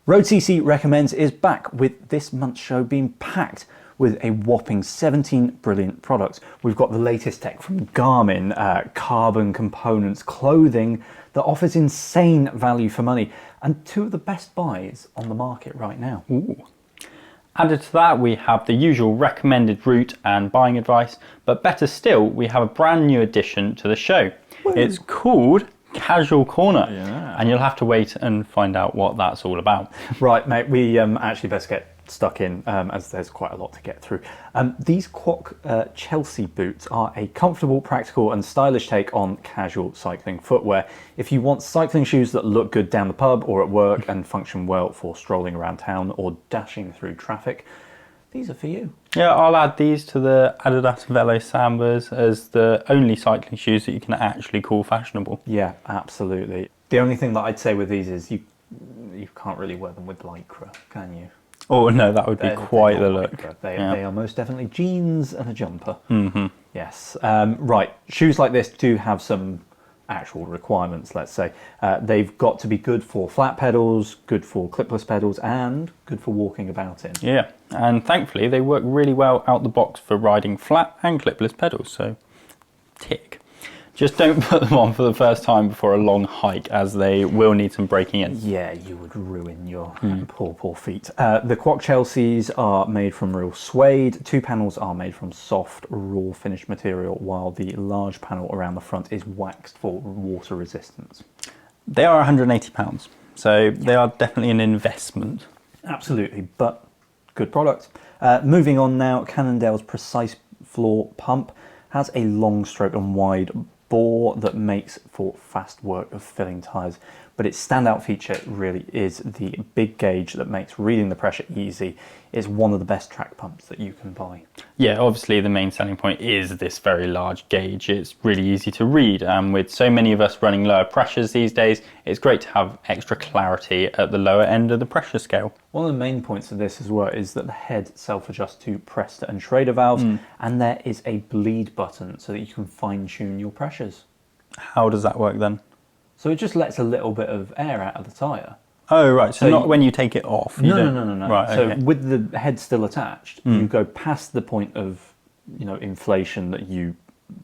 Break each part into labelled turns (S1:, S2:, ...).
S1: Road.cc Recommends is back with this month's show being packed with a whopping 17 brilliant products. We've got the latest tech from Garmin, carbon components, clothing that offers insane value for money, and two of the best buys on the market right now.
S2: Ooh. Added to that, we have the usual recommended route and buying advice, but better still, we have a brand new addition to the show. Woo. It's called Casual Corner, and you'll have to wait and find out what that's all about.
S1: Right, mate, we actually best get stuck in as there's quite a lot to get through. These Quoc Chelsea boots are a comfortable, practical and stylish take on casual cycling footwear. If you want cycling shoes that look good down the pub or at work and function well for strolling around town or dashing through traffic, these are for you.
S2: Yeah, I'll add these to the Adidas Velo Sambas as the only cycling shoes that you can actually call fashionable.
S1: Yeah, absolutely. The only thing that I'd say with these is you can't really wear them with Lycra, can you?
S2: Oh no, that would be quite the look.
S1: They are most definitely jeans and a jumper.
S2: Mm-hmm.
S1: Yes. Right, shoes like this do have some actual requirements, let's say. They've got to be good for flat pedals, good for clipless pedals, and good for walking about in.
S2: Yeah, and thankfully they work really well out the box for riding flat and clipless pedals, so tick. Just don't put them on for the first time before a long hike, as they will need some breaking in.
S1: Yeah, you would ruin your poor feet. The Quoc Chelseas are made from real suede. Two panels are made from soft, raw finished material, while the large panel around the front is waxed for water resistance.
S2: They are £180, so they are definitely an investment.
S1: Absolutely, but good product. Moving on now, Cannondale's Precise Floor Pump has a long stroke and wide bore that makes for fast work of filling tyres, but its standout feature really is the big gauge that makes reading the pressure easy. It's one of the best track pumps that you can buy. Yeah,
S2: obviously the main selling point is this very large gauge. It's really easy to read, and with so many of us running lower pressures these days, it's great to have extra clarity at the lower end of the pressure scale.
S1: One of the main points of this as well is that the head self-adjusts to Presta and Schrader valves, and there is a bleed button so that you can fine-tune your pressures.
S2: How does that work then?
S1: So it just lets a little bit of air out of the tyre.
S2: Oh, right. So not when you take it off.
S1: No.
S2: Right,
S1: so
S2: okay.
S1: with the head still attached, you go past the point of, inflation that you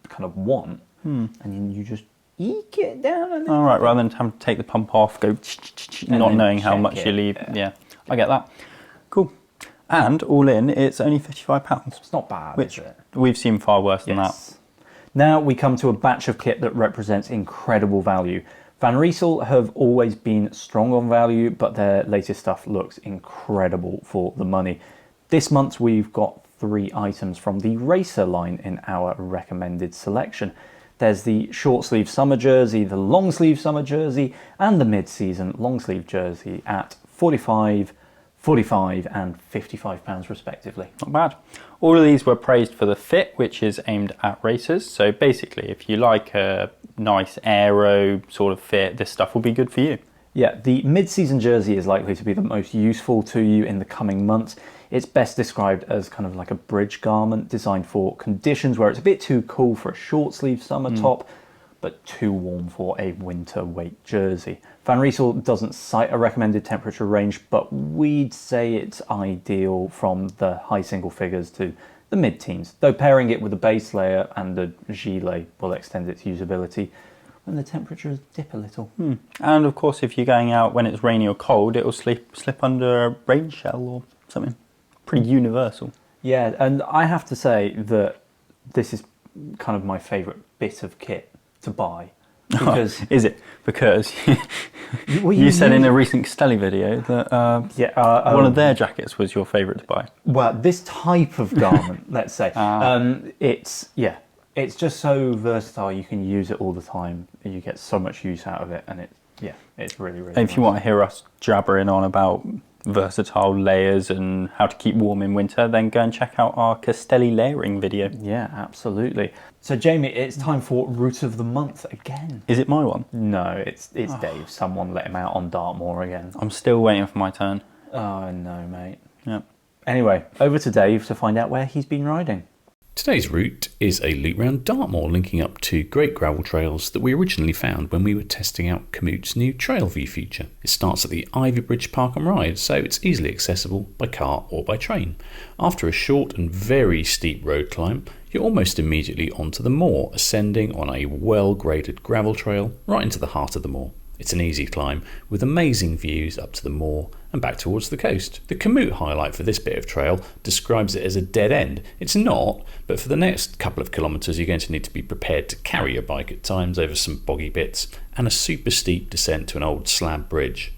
S1: kind of want, and then you just eke it down.
S2: All right, rather than having to take the pump off, go not knowing how much you leave. Yeah, I get that. Cool. And all in, it's only £55.
S1: It's not bad,
S2: which
S1: is it?
S2: We've seen far worse than that.
S1: Now we come to a batch of kit that represents incredible value. Van Rysel have always been strong on value, but their latest stuff looks incredible for the money. This month we've got 3 items from the Racer line in our recommended selection. There's the short sleeve summer jersey, the long sleeve summer jersey, and the mid-season long sleeve jersey at £45, £45 and £55 respectively.
S2: Not bad. All of these were praised for the fit, which is aimed at racers. So basically, if you like a nice aero sort of fit, this stuff will be good for you.
S1: Yeah, the mid-season jersey is likely to be the most useful to you in the coming months. It's best described as kind of like a bridge garment designed for conditions where it's a bit too cool for a short sleeve summer top, but too warm for a winter weight jersey. Van Rysel doesn't cite a recommended temperature range, but we'd say it's ideal from the high single figures to the mid-teens, though pairing it with a base layer and a gilet will extend its usability when the temperatures dip a little.
S2: And of course, if you're going out when it's rainy or cold, it will slip under a rain shell or something. Pretty universal.
S1: Yeah, and I have to say that this is kind of my favourite bit of kit to buy. Because
S2: is it? Because you said in a recent Castelli video that one of their jackets was your favourite to buy.
S1: Well, this type of garment, let's say, it's just so versatile. You can use it all the time. You get so much use out of it, and it's really
S2: If
S1: nice.
S2: you want to hear us jabbering on about versatile layers and how to keep warm in winter, then go and check out our Castelli layering video.
S1: Yeah, absolutely. So Jamie, it's time for Route of the Month again.
S2: Is it my one?
S1: No, it's Dave. Someone let him out on Dartmoor again.
S2: I'm still waiting for my turn.
S1: Oh no, mate.
S2: Yep.
S1: Anyway, over to Dave to find out where he's been riding.
S3: Today's route is a loop round Dartmoor linking up to great gravel trails that we originally found when we were testing out Komoot's new Trail View feature. It starts at the Ivy Bridge Park and Ride, so it's easily accessible by car or by train. After a short and very steep road climb, you're almost immediately onto the moor, ascending on a well-graded gravel trail right into the heart of the moor. It's an easy climb with amazing views up to the moor and back towards the coast. The Komoot highlight for this bit of trail describes it as a dead end. It's not, but for the next couple of kilometres you're going to need to be prepared to carry your bike at times over some boggy bits and a super steep descent to an old slab bridge.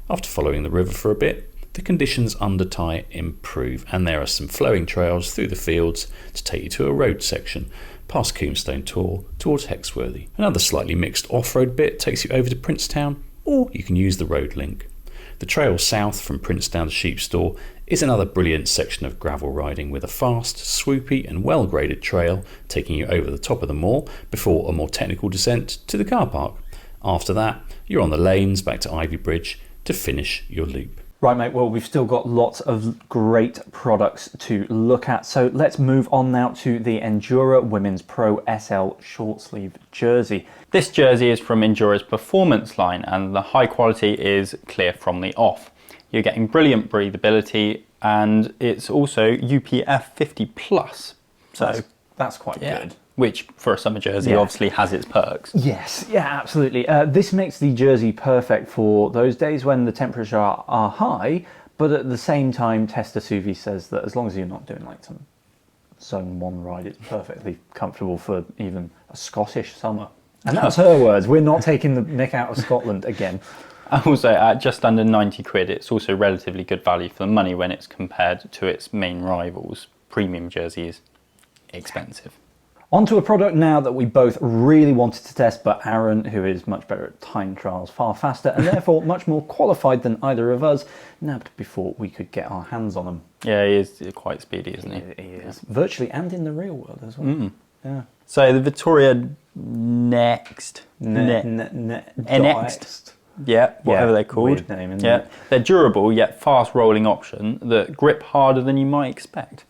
S3: After following the river for a bit, the conditions under tyre improve and there are some flowing trails through the fields to take you to a road section past Coomstone Tor towards Hexworthy. Another slightly mixed off-road bit takes you over to Princetown, or you can use the road link. The trail south from Princetown to Sheepstore is another brilliant section of gravel riding with a fast, swoopy and well-graded trail taking you over the top of the moor before a more technical descent to the car park. After that, you're on the lanes back to Ivy Bridge to finish your loop.
S1: Right, mate, well, we've still got lots of great products to look at, so let's move on now to the Endura Women's Pro SL short sleeve jersey.
S2: This jersey is from Endura's performance line and the high quality is clear from the off. You're getting brilliant breathability and it's also UPF 50 plus. So
S1: that's quite good.
S2: Which for a summer jersey obviously has its perks.
S1: Yes, yeah, absolutely. This makes the jersey perfect for those days when the temperatures are high, but at the same time, Testa Suvi says that as long as you're not doing like some zone 1 ride, it's perfectly comfortable for even a Scottish summer. And that's her words. We're not taking the mick out of Scotland again.
S2: Also, at just under 90 quid, it's also relatively good value for the money when it's compared to its main rivals. Premium jersey is expensive.
S1: Onto a product now that we both really wanted to test, but Aaron, who is much better at time trials, far faster, and therefore much more qualified than either of us, nabbed before we could get our hands on them.
S2: Yeah, he is quite speedy, isn't he?
S1: He is. Virtually and in the real world as well. Yeah.
S2: So the Vittoria N.Ext. N.Ext. Yeah, whatever they're called.
S1: Weird name, isn't it?
S2: They're durable yet fast rolling option that grip harder than you might expect.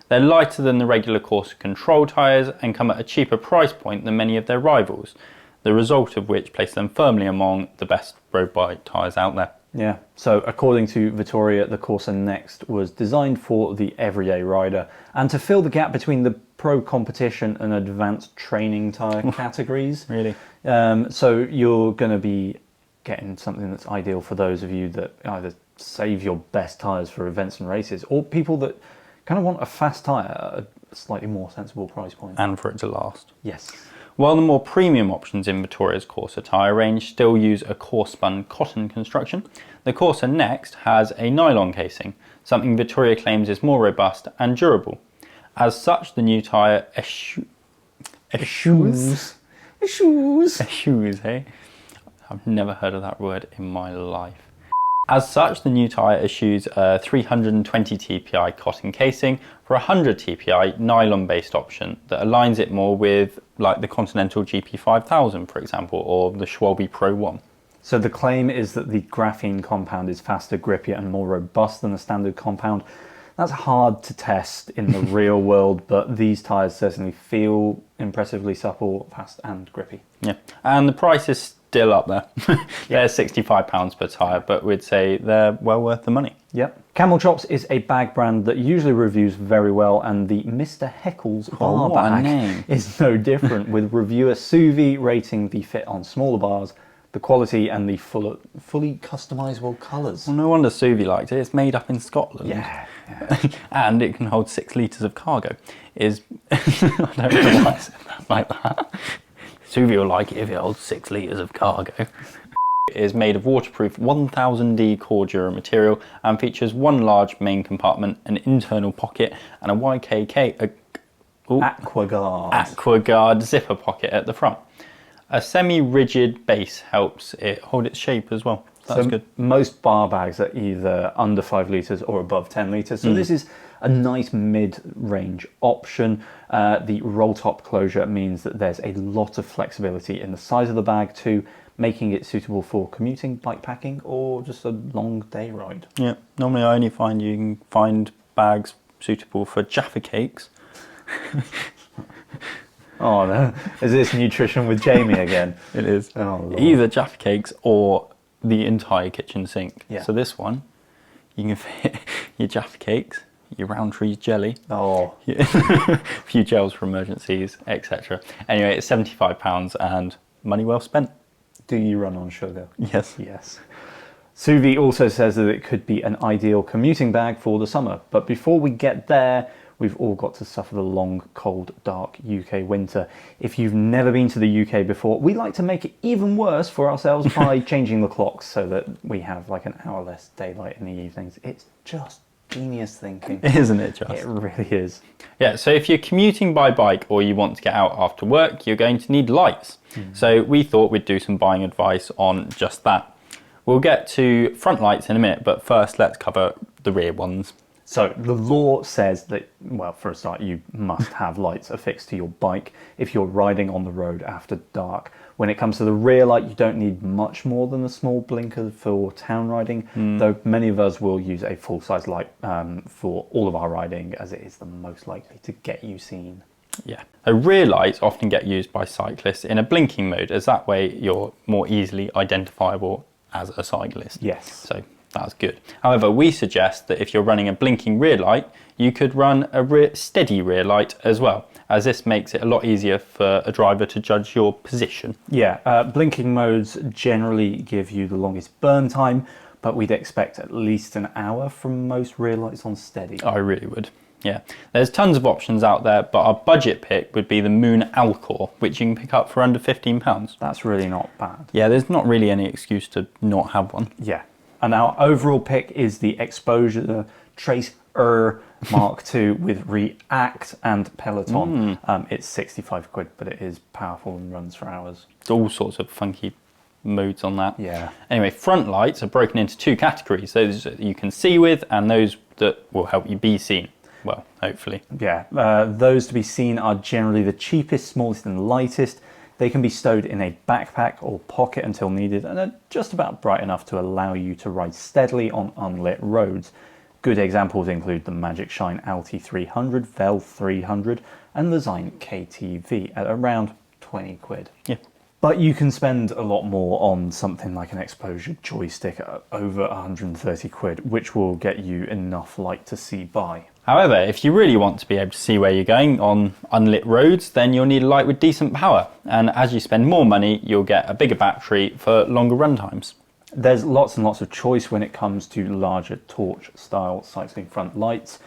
S2: They're lighter than the regular Corsa Control tyres and come at a cheaper price point than many of their rivals, the result of which places them firmly among the best road bike tyres out there.
S1: Yeah, so according to Vittoria, the Corsa N.Ext was designed for the everyday rider and to fill the gap between the pro competition and advanced training tyre categories.
S2: Really?
S1: So you're going to be getting something that's ideal for those of you that either save your best tyres for events and races or people that kind of want a fast tyre at a slightly more sensible price point.
S2: And for it to last.
S1: Yes.
S2: While the more premium options in Vittoria's Corsa tyre range still use a core spun cotton construction, the Corsa N.Ext has a nylon casing, something Vittoria claims is more robust and durable. As such, the new tyre eschews, hey? I've never heard of that word in my life. As such, the new tyre eschews a 320 TPI cotton casing for a 100 TPI nylon-based option that aligns it more with like the Continental GP5000, for example, or the Schwalbe Pro 1.
S1: So the claim is that the graphene compound is faster, grippier and more robust than the standard compound. That's hard to test in the real world, but these tyres certainly feel impressively supple, fast and grippy.
S2: Yeah, and the price is still up there. They're £65 per tyre, but we'd say they're well worth the money.
S1: Yep. Camelchops is a bag brand that usually reviews very well, and the Mr.Heckles bar bag is no different, with reviewer Suvi rating the fit on smaller bars, the quality and the fully customisable colours.
S2: Well, no wonder Suvi liked it. It's made up in Scotland.
S1: Yeah.
S2: And it can hold 6 litres of cargo. I don't know why I said that like that. Suvi will like it if it holds 6 litres of cargo. It is made of waterproof 1000D Cordura material and features one large main compartment, an internal pocket and a Aquaguard zipper pocket at the front. A semi-rigid base helps it hold its shape as well. That's good.
S1: Most bar bags are either under 5 litres or above 10 litres, so this is a nice mid-range option. The roll top closure means that there's a lot of flexibility in the size of the bag too, making it suitable for commuting, bike packing or just a long day ride.
S2: Yeah, normally I only find you can find bags suitable for Jaffa cakes
S1: Oh no, is this nutrition with Jamie again?
S2: It is.
S1: Oh, Lord.
S2: Either Jaffa Cakes or the entire kitchen sink.
S1: Yeah.
S2: So this one, you can fit your Jaffa Cakes, your Roundtree's jelly,
S1: Oh,
S2: a few gels for emergencies, etc. Anyway, it's £75 and money well spent.
S1: do you run on sugar?
S2: Yes.
S1: Yes. Suvi also says that it could be an ideal commuting bag for the summer, but before we get there, we've all got to suffer the long, cold, dark UK winter. If you've never been to the UK before, we like to make it even worse for ourselves by changing the clocks so that we have like an hour less daylight in the evenings. It's just genius thinking.
S2: Isn't it just?
S1: It really is.
S2: Yeah, so if you're commuting by bike or you want to get out after work, you're going to need lights. So we thought we'd do some buying advice on just that. We'll get to front lights in a minute, but first let's cover the rear ones.
S1: So the law says that, well, for a start, you must have lights affixed to your bike if you're riding on the road after dark. When it comes to the rear light, you don't need much more than a small blinker for town riding, though many of us will use a full-size light for all of our riding, as it is the most likely to get you seen.
S2: Yeah. Rear lights often get used by cyclists in a blinking mode, as that way you're more easily identifiable as a cyclist.
S1: Yes.
S2: So that's good. However, we suggest that if you're running a blinking rear light, you could run a steady rear light as well, as this makes it a lot easier for a driver to judge your position.
S1: Yeah, blinking modes generally give you the longest burn time, but we'd expect at least an hour from most rear lights on steady.
S2: I really would. Yeah, there's tons of options out there, but our budget pick would be the Moon Alcor, which you can pick up for under £15.
S1: That's really not bad.
S2: Yeah, there's not really any excuse to not have one.
S1: Yeah, and our overall pick is the Exposure Trace Mark II with React and Peloton. It's 65 quid, but it is powerful and runs for hours.
S2: There's all sorts of funky modes on that.
S1: Yeah.
S2: Anyway, front lights are broken into two categories, those that you can see with and those that will help you be seen. Well, hopefully.
S1: Yeah, those to be seen are generally the cheapest, smallest and lightest. They can be stowed in a backpack or pocket until needed and are just about bright enough to allow you to ride steadily on unlit roads. Good examples include the Magic Shine Alti 300, Vel 300 and the Zine KTV at around 20 quid.
S2: Yeah.
S1: But you can spend a lot more on something like an Exposure joystick at over 130 quid, which will get you enough light to see by.
S2: However, if you really want to be able to see where you're going on unlit roads, then you'll need a light with decent power. And as you spend more money, you'll get a bigger battery for longer run times.
S1: There's lots and lots of choice when it comes to larger torch-style cycling front lights.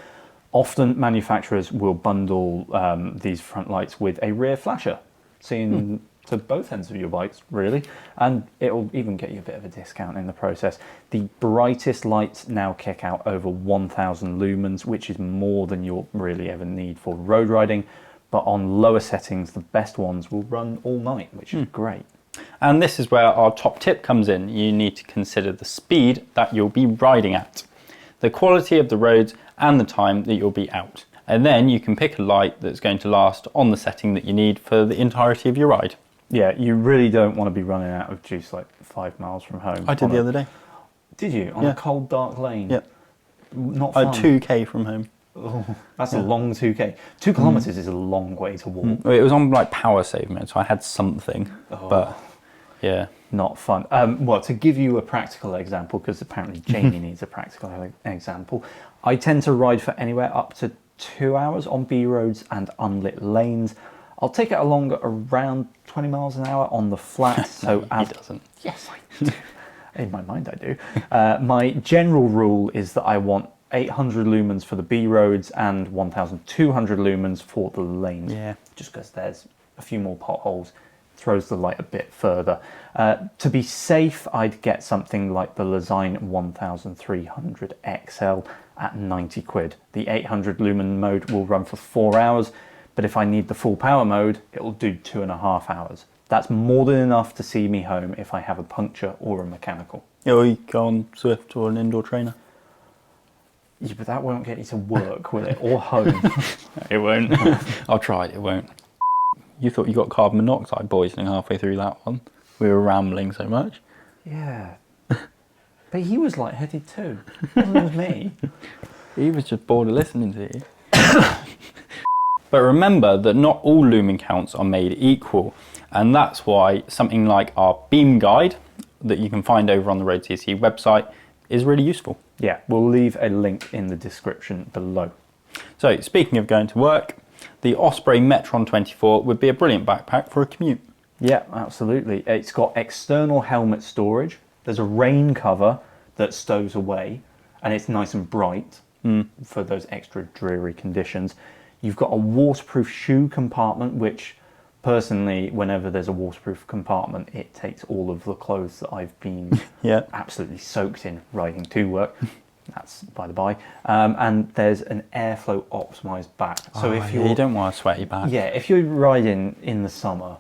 S1: Often manufacturers will bundle these front lights with a rear flasher, seeing to both ends of your bikes, really, and it'll even get you a bit of a discount in the process. The brightest lights now kick out over 1000 lumens, which is more than you'll really ever need for road riding, but on lower settings, the best ones will run all night, which is great.
S2: And this is where our top tip comes in. You need to consider the speed that you'll be riding at, the quality of the roads, and the time that you'll be out. And then you can pick a light that's going to last on the setting that you need for the entirety of your ride.
S1: Yeah, you really don't want to be running out of juice like 5 miles from home.
S2: I did the other day.
S1: Did you? On a cold, dark lane?
S2: Yep.
S1: Not fun.
S2: 2k from home.
S1: Oh, that's a long 2k. 2 kilometres is a long way to walk.
S2: It was on like power save mode, so I had something, but yeah.
S1: Not fun. Well, to give you a practical example, because apparently Jamie needs a practical example, I tend to ride for anywhere up to 2 hours on B roads and unlit lanes. I'll take it along around 20 miles an hour on the flat. So
S2: he doesn't.
S1: Yes, I do. In my mind, I do. My general rule is that I want 800 lumens for the B roads and 1200 lumens for the lanes.
S2: Yeah.
S1: Just because there's a few more potholes, throws the light a bit further. To be safe, I'd get something like the Lezyne 1300 XL at 90 quid. The 800 lumen mode will run for 4 hours, but if I need the full power mode, it'll do 2.5 hours. That's more than enough to see me home if I have a puncture or a mechanical.
S2: Or you go on Zwift or an indoor trainer.
S1: Yeah, but that won't get you to work, will it? Or home.
S2: It won't. I'll try it, it won't. You thought you got carbon monoxide poisoning halfway through that one. We were rambling so much.
S1: Yeah. But he was lightheaded too. It wasn't me.
S2: He was just bored of listening to you. But remember that not all lumen counts are made equal, and that's why something like our beam guide that you can find over on the road.cc website is really useful.
S1: Yeah, we'll leave a link in the description below.
S2: So speaking of going to work, the Osprey Metron 24 would be a brilliant backpack for a commute.
S1: Yeah, absolutely. It's got external helmet storage. There's a rain cover that stows away, and it's nice and bright for those extra dreary conditions. You've got a waterproof shoe compartment, which personally, whenever there's a waterproof compartment, it takes all of the clothes that I've been absolutely soaked in riding to work. That's by the by. And there's an airflow optimized back. So if
S2: you don't want a sweaty back.
S1: Yeah, if you're riding in the summer,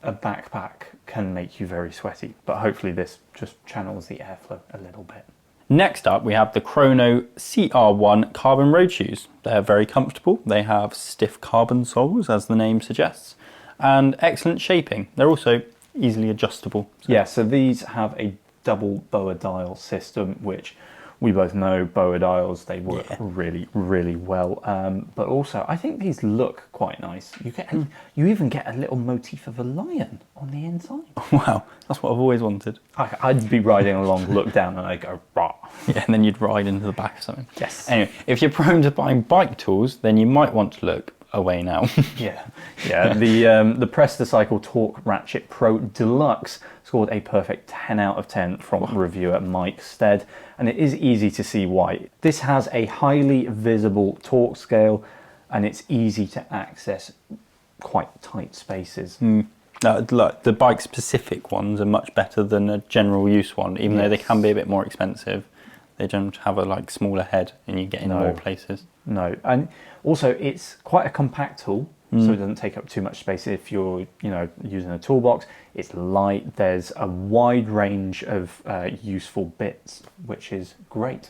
S1: a backpack can make you very sweaty, but hopefully this just channels the airflow a little bit.
S2: Next up, we have the Crono CR1 carbon road shoes. They're very comfortable. They have stiff carbon soles, as the name suggests, and excellent shaping. They're also easily adjustable.
S1: Yeah, so these have a double boa dial system, which we both know boa dials, they work really, really well. But also, I think these look quite nice. You even get a little motif of a lion on the inside.
S2: Wow, that's what I've always wanted.
S1: I'd be riding along, look down, and I'd go, rah.
S2: Yeah, and then you'd ride into the back of something.
S1: Yes.
S2: Anyway, if you're prone to buying bike tools, then you might want to look away now.
S1: Yeah. The Prestacycle TorqRatchet Pro Deluxe scored a perfect 10 out of 10 from reviewer Mike Stead, and it is easy to see why. This has a highly visible torque scale, and it's easy to access quite tight spaces.
S2: The bike-specific ones are much better than a general use one, even though they can be a bit more expensive. They don't have a smaller head, and you get in more places.
S1: No, and also it's quite a compact tool, so it doesn't take up too much space if you're using a toolbox. It's light. There's a wide range of useful bits, which is great.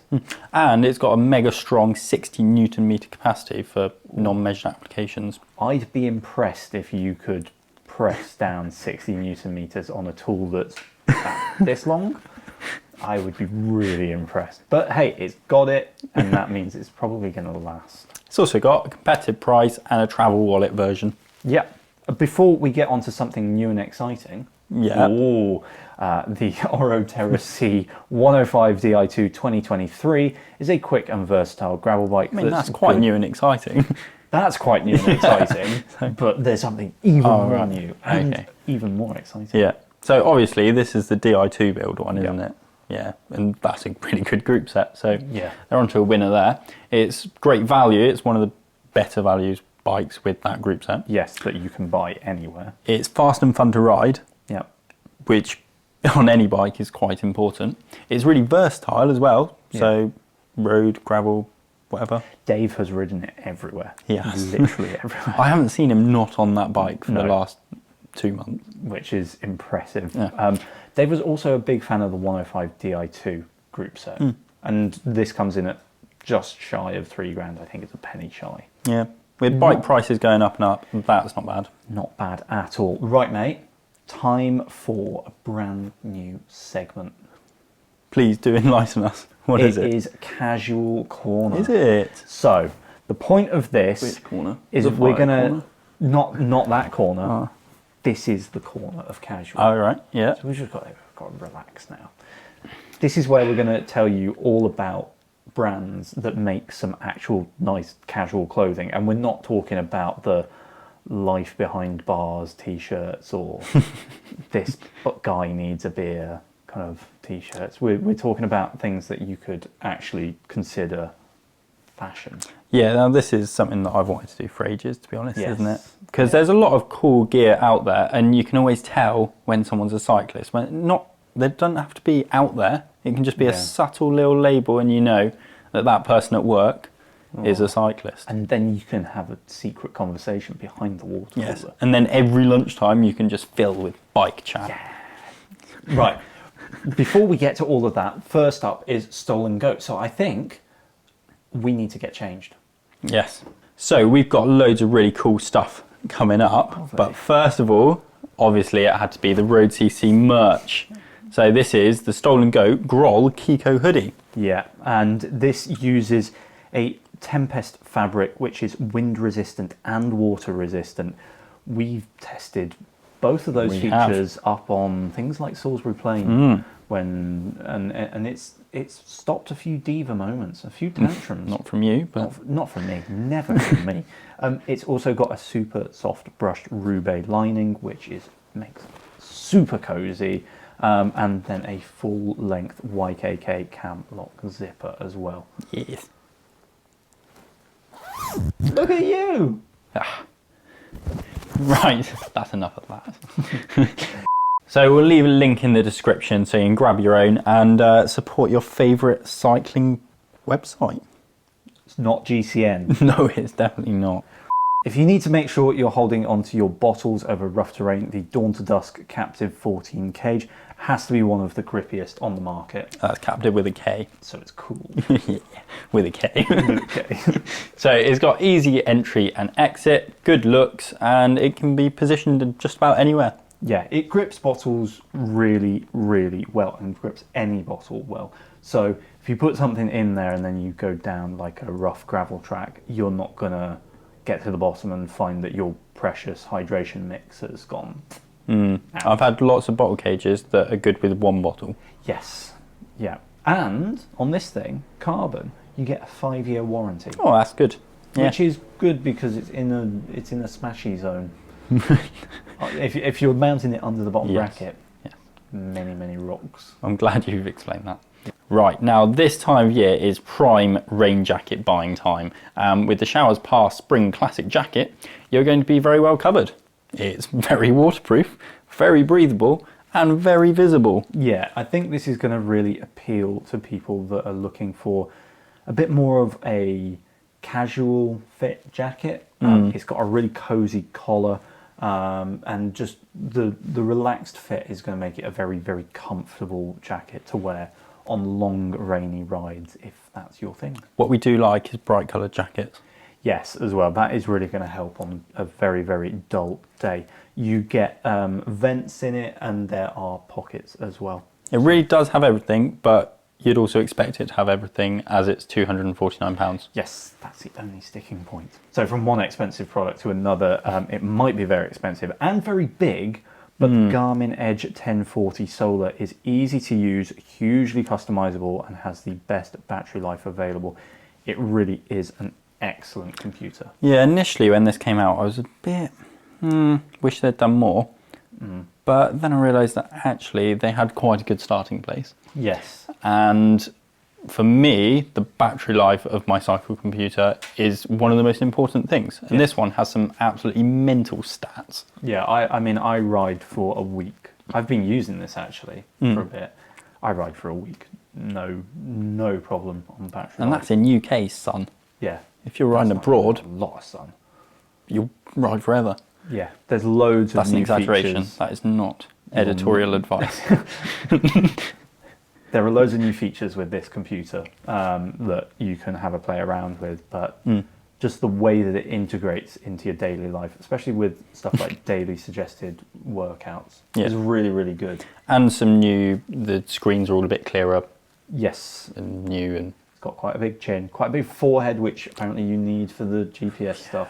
S2: And it's got a mega strong 60 Newton meter capacity for non-measured applications.
S1: I'd be impressed if you could press down 60 Newton meters on a tool that's this long. I would be really impressed. But hey, it's got it, and that means it's probably going to last.
S2: It's also got a competitive price and a travel wallet version.
S1: Yeah. Before we get on to something new and exciting, the Orro Terra C 105 Di2 2023 is a quick and versatile gravel bike.
S2: I mean, that's quite new and exciting.
S1: That's quite new and exciting, but there's something even more new and even more exciting.
S2: Yeah. So obviously this is the Di2 build one, isn't it? Yeah, and that's a really good group set. So they're onto a winner there. It's great value. It's one of the better values bikes with that group set.
S1: Yes, that you can buy anywhere.
S2: It's fast and fun to ride.
S1: Yeah.
S2: Which on any bike is quite important. It's really versatile as well. So road, gravel, whatever.
S1: Dave has ridden it everywhere.
S2: He has.
S1: Literally everywhere.
S2: I haven't seen him not on that bike for the last 2 months.
S1: Which is impressive.
S2: Yeah.
S1: Dave was also a big fan of the 105 Di2 group set. And this comes in at just shy of £3,000. I think it's a penny shy.
S2: Yeah. With bike prices going up and up, that's not bad.
S1: Not bad at all. Right, mate. Time for a brand new segment.
S2: Please do enlighten us. What is it?
S1: It is Casual Corner.
S2: Is it?
S1: So, the point of this
S2: Which corner?
S1: is
S2: The
S1: we're going
S2: corner?
S1: to... Not that corner. This is the corner of casual.
S2: Oh, right, yeah.
S1: So we've just got to relax now. This is where we're going to tell you all about brands that make some actual nice casual clothing. And we're not talking about the life behind bars t-shirts or this guy needs a beer kind of t-shirts. We're talking about things that you could actually consider fashion.
S2: Yeah, now this is something that I've wanted to do for ages, to be honest, isn't it? Because there's a lot of cool gear out there, and you can always tell when someone's a cyclist. They don't have to be out there. It can just be a subtle little label, and you know that person at work is a cyclist.
S1: And then you can have a secret conversation behind the water cooler.
S2: Yes, and then every lunchtime you can just fill with bike chat.
S1: Yeah. Right. Before we get to all of that, first up is Stolen Goat. So I think we need to get changed.
S2: Yes. So we've got loads of really cool stuff coming up. But first of all, obviously it had to be the road.cc merch. So this is the Stolen Goat Groll Kiko hoodie.
S1: Yeah, and this uses a Tempest fabric, which is wind resistant and water resistant. We've tested both of those features up on things like Salisbury Plain, and it's stopped a few diva moments, a few tantrums.
S2: Not from you, but
S1: not from me, never from me. It's also got a super soft brushed Roubaix lining, which makes super cozy, and then a full length YKK cam lock zipper as well.
S2: yes.
S1: Look at you!
S2: Right, that's enough of that. So we'll leave a link in the description so you can grab your own and support your favourite cycling website.
S1: It's not GCN.
S2: No, it's definitely not.
S1: If you need to make sure you're holding onto your bottles over rough terrain, the To Dusk Kaptive 14 cage has to be one of the grippiest on the market.
S2: That's Kaptive with a K.
S1: So it's cool.
S2: Yeah, with a K.
S1: Okay.
S2: So it's got easy entry and exit, good looks, and it can be positioned in just about anywhere.
S1: Yeah, it grips bottles really, really well, and grips any bottle well. So if you put something in there and then you go down like a rough gravel track, you're not going to get to the bottom and find that your precious hydration mix has gone out.
S2: I've had lots of bottle cages that are good with one bottle.
S1: Yes, yeah. And on this thing, carbon, you get a 5-year warranty.
S2: Oh, that's good. Yeah.
S1: Which is good because it's in a smashy zone. if you're mounting it under the bottom bracket, many rocks.
S2: I'm glad you've explained that. Right, now this time of year is prime rain jacket buying time. With the showers past spring classic jacket, you're going to be very well covered. It's very waterproof, very breathable, and very visible.
S1: Yeah, I think this is going to really appeal to people that are looking for a bit more of a casual fit jacket. It's got a really cozy collar, and just the relaxed fit is going to make it a very, very comfortable jacket to wear on long rainy rides, if that's your thing.
S2: What we do like is bright coloured jackets.
S1: Yes, as well. That is really going to help on a very, very dull day. You get vents in it, and there are pockets as well.
S2: It really does have everything, but you'd also expect it to have everything as it's £249.
S1: Yes, that's the only sticking point. So from one expensive product to another, it might be very expensive and very big, but the Garmin Edge 1040 Solar is easy to use, hugely customizable, and has the best battery life available. It really is an excellent computer.
S2: Yeah, initially when this came out, I was a bit, wish they'd done more. But then I realised that actually they had quite a good starting place.
S1: Yes.
S2: And for me, the battery life of my cycle computer is one of the most important things. And this one has some absolutely mental stats.
S1: Yeah, I mean, I ride for a week. I've been using this actually for a bit. I ride for a week. No problem on battery
S2: And
S1: life.
S2: that's in UK, son.
S1: Yeah.
S2: If you're riding abroad,
S1: A lot of sun.
S2: you'll ride forever.
S1: Yeah, there's loads of
S2: That's an
S1: new
S2: exaggeration.
S1: features.
S2: That is not editorial advice.
S1: There are loads of new features with this computer that you can have a play around with, but just the way that it integrates into your daily life, especially with stuff like daily suggested workouts, is really, really good.
S2: And the screens are all a bit clearer
S1: Yes.
S2: and new. And
S1: It's got quite a big chin, quite a big forehead, which apparently you need for the GPS stuff.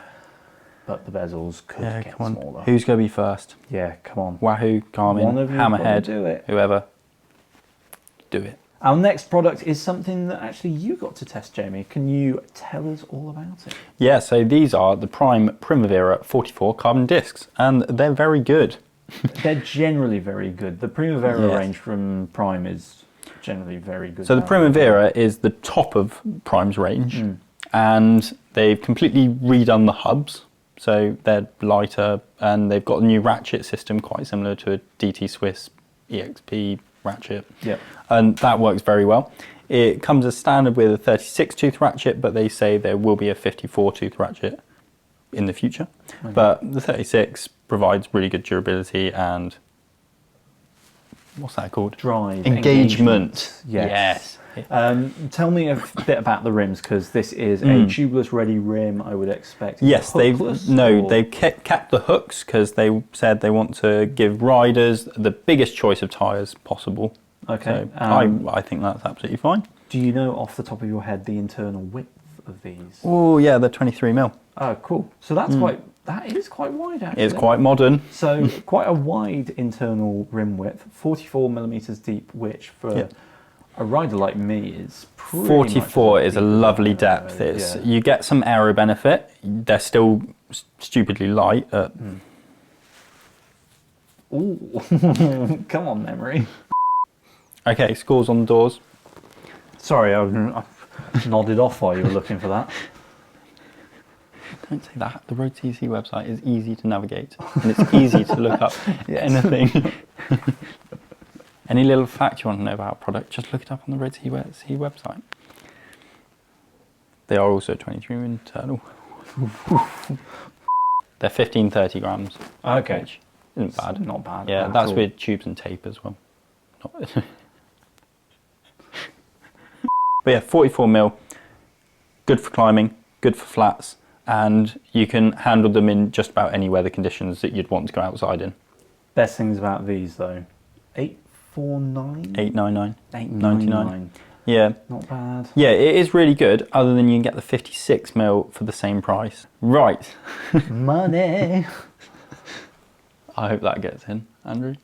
S1: But the bezels could get smaller.
S2: Who's going to be first?
S1: Yeah, come on.
S2: Wahoo, Garmin,
S1: One of you
S2: Hammerhead,
S1: gotta do it.
S2: whoever. Do it.
S1: Our next product is something that actually you got to test, Jamie. Can you tell us all about it?
S2: Yeah, so these are the Primavera 44 carbon discs, and they're very good.
S1: They're generally very good. The Primavera range from Prime is generally very good.
S2: So the Primavera is the top of Prime's range, and they've completely redone the hubs. So they're lighter, and they've got a new ratchet system, quite similar to a DT Swiss EXP ratchet.
S1: Yep.
S2: And that works very well. It comes as standard with a 36 tooth ratchet, but they say there will be a 54 tooth ratchet in the future. Okay. But the 36 provides really good durability and what's that called?
S1: Drive.
S2: Engagement.
S1: Yes. Tell me a bit about the rims, because this is a tubeless ready rim, I would expect.
S2: Yes, they've kept the hooks because they said they want to give riders the biggest choice of tyres possible.
S1: Okay.
S2: So I think that's absolutely fine.
S1: Do you know off the top of your head the internal width of these?
S2: Oh yeah, they're 23mm.
S1: Oh, cool. So that's that is quite wide, actually.
S2: It's quite modern.
S1: So quite a wide internal rim width, 44mm deep, which for a rider like me is pretty
S2: 44
S1: much
S2: is a lovely depth. It's you get some aero benefit. They're still stupidly light.
S1: Ooh, come on, memory.
S2: Okay, scores on the doors.
S1: Sorry, I nodded off while you were looking for that.
S2: Don't say that. The road.cc website is easy to navigate, and it's easy to look up anything. Any little fact you want to know about a product, just look it up on the road.cc website. They are also 23 internal. They're 15-30 grams.
S1: Okay.
S2: Which isn't bad.
S1: Not bad.
S2: Yeah, that's with tubes and tape as well. But yeah, 44mm, good for climbing, good for flats, and you can handle them in just about any weather conditions that you'd want to go outside in.
S1: Best things about these though, 849?
S2: 899.
S1: 899.
S2: Yeah.
S1: Not bad.
S2: Yeah, it is really good, other than you can get the 56mm for the same price. Right.
S1: Money.
S2: I hope that gets in, Andrew.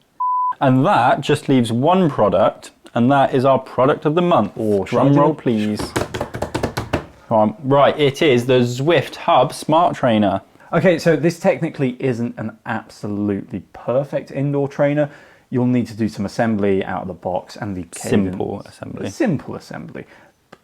S2: And that just leaves one product, and that is our product of the month. Drum roll, please. Right, it is the Zwift Hub Smart Trainer.
S1: Okay, so this technically isn't an absolutely perfect indoor trainer. You'll need to do some assembly out of the box, and the
S2: Simple assembly.
S1: Simple assembly.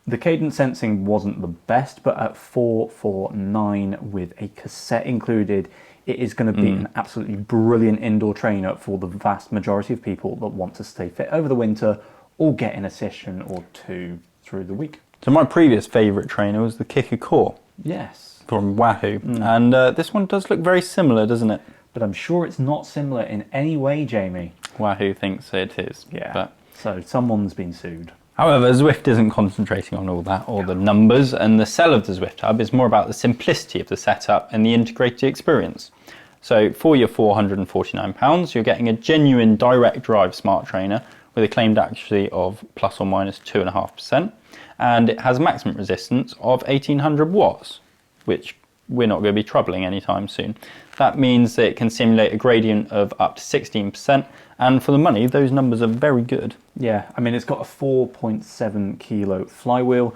S1: The cadence sensing wasn't the best, but at 449 with a cassette included, it is going to be an absolutely brilliant indoor trainer for the vast majority of people that want to stay fit over the winter or get in a session or two through the week.
S2: So my previous favourite trainer was the Kicker Core
S1: Yes.
S2: from Wahoo, and this one does look very similar, doesn't it?
S1: But I'm sure it's not similar in any way, Jamie.
S2: Wahoo thinks it is.
S1: Yeah.
S2: But
S1: So someone's been sued.
S2: however, Zwift isn't concentrating on all that, or the numbers, and the sell of the Zwift Hub is more about the simplicity of the setup and the integrated experience. So for your £449, you're getting a genuine direct drive smart trainer with a claimed accuracy of plus or minus 2.5%, and it has maximum resistance of 1800 watts, which we're not going to be troubling anytime soon. That means that it can simulate a gradient of up to 16%, and for the money, those numbers are very good.
S1: Yeah, I mean, it's got a 4.7 kilo flywheel,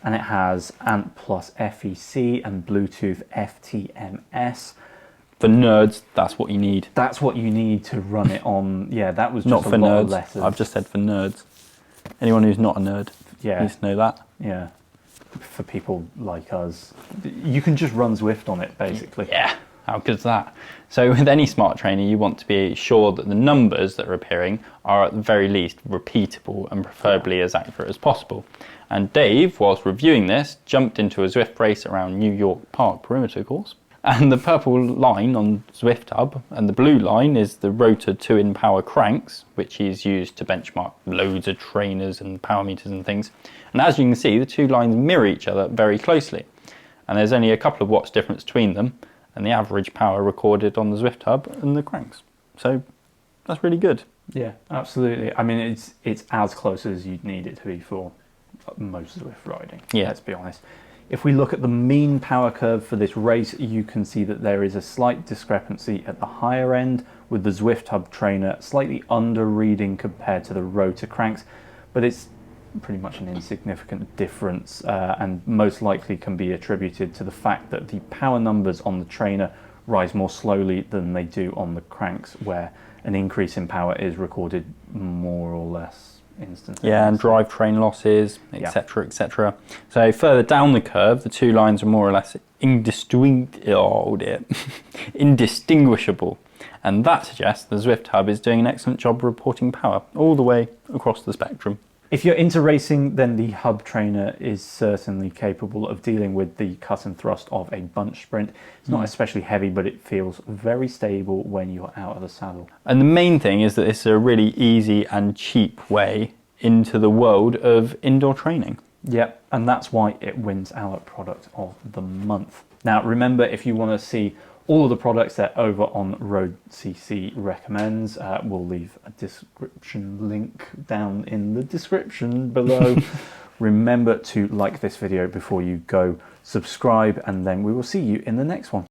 S1: and it has ANT plus FEC and Bluetooth FTMS.
S2: For nerds, that's what you need.
S1: That's what you need to run it on. Yeah, that was just
S2: Not for
S1: a lot of
S2: nerds.
S1: letters.
S2: I've just said for nerds. Anyone who's not a nerd needs to know that.
S1: Yeah, for people like us. You can just run Zwift on it, basically.
S2: Yeah, how good's that? So with any smart trainer, you want to be sure that the numbers that are appearing are at the very least repeatable and preferably as accurate as possible. And Dave, whilst reviewing this, jumped into a Zwift race around New York Park perimeter course. And the purple line on Zwift Hub and the blue line is the Rotor 2-in power cranks, which he's used to benchmark loads of trainers and power meters and things. And as you can see, the two lines mirror each other very closely. And there's only a couple of watts difference between them, and the average power recorded on the Zwift Hub and the cranks. So that's really good.
S1: Yeah, absolutely. I mean, it's as close as you'd need it to be for most Zwift riding.
S2: Yeah.
S1: Let's be honest. If we look at the mean power curve for this race, you can see that there is a slight discrepancy at the higher end, with the Zwift Hub trainer slightly under reading compared to the Rotor cranks, but it's pretty much an insignificant difference, and most likely can be attributed to the fact that the power numbers on the trainer rise more slowly than they do on the cranks, where an increase in power is recorded more or less instantaneously.
S2: Yeah, and drivetrain losses, etc., etc. So further down the curve, the two lines are more or less indistinguishable, and that suggests the Zwift Hub is doing an excellent job reporting power all the way across the spectrum.
S1: If you're into racing, then the Hub trainer is certainly capable of dealing with the cut and thrust of a bunch sprint. It's not especially heavy, but it feels very stable when you're out of the saddle.
S2: And the main thing is that this is a really easy and cheap way into the world of indoor training.
S1: Yep, and that's why it wins our product of the month. Now, remember, if you want to see all of the products that over on road.cc recommends, we'll leave a description link down in the description below Remember to like this video before you go, subscribe, and then we will see you in the next one.